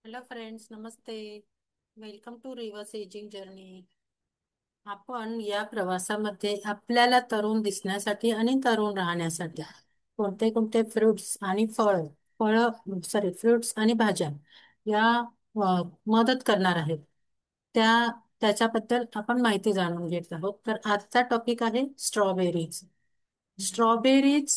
Hello friends, नमस्ते. Welcome to reverse ageing journey. आपण या प्रवासामध्ये आपल्याला तरुण दिसण्यासाठी आणि तरुण राहण्यासाठी कोणते कोणते फ्रुट्स आणि फळ फ्रुट्स आणि भाज्या या मदत करणार आहेत त्या त्याच्याबद्दल आपण माहिती जाणून घेत आहोत. तर आजचा टॉपिक आहे स्ट्रॉबेरीज. स्ट्रॉबेरीज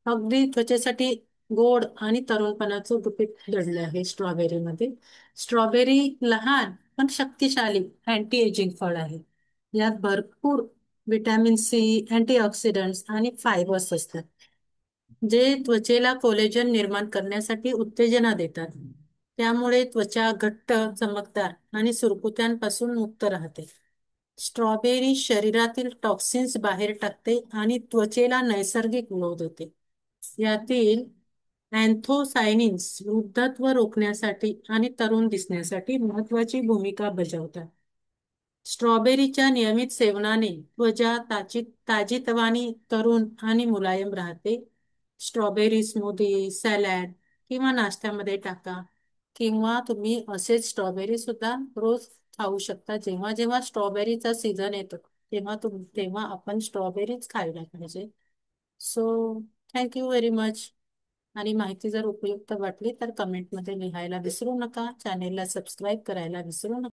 अगदी त्वचेसाठी गोड आणि तरुणपणाचं गुपित दडले आहे स्ट्रॉबेरीमध्ये. स्ट्रॉबेरी लहान पण शक्तिशाली अँटी एजिंग फळ आहे. यात भरपूर विटॅमिन सी, अँटीऑक्सिडंट्स आणि फायबर्स असतात, जे त्वचेला कोलेजन निर्माण करण्यासाठी उत्तेजना देतात. त्यामुळे त्वचा घट्ट, चमकदार आणि सुरकुत्यांपासून मुक्त राहते. स्ट्रॉबेरी शरीरातील टॉक्सिन्स बाहेर टाकते आणि त्वचेला नैसर्गिक ग्लो देते. यातील अँथोसायनिन्स वृद्धत्व रोखण्यासाठी आणि तरुण दिसण्यासाठी महत्वाची भूमिका बजावतात. स्ट्रॉबेरीच्या नियमित सेवनाने त्वचा ताजीतवानी, तरुण आणि मुलायम राहते. स्ट्रॉबेरी स्मूदी, सॅलड किंवा नाश्त्यामध्ये टाका, किंवा तुम्ही असेच स्ट्रॉबेरी सुद्धा रोज खाऊ शकता. जेव्हा जेव्हा स्ट्रॉबेरीचा सीझन येतो तेव्हा आपण स्ट्रॉबेरीज खायला पाहिजे. So thank you very much. आणि माहिती जर उपयुक्त वाटली तर कमेंटमध्ये लिहायला विसरू नका. चॅनेलला सबस्क्राईब करायला विसरू नका.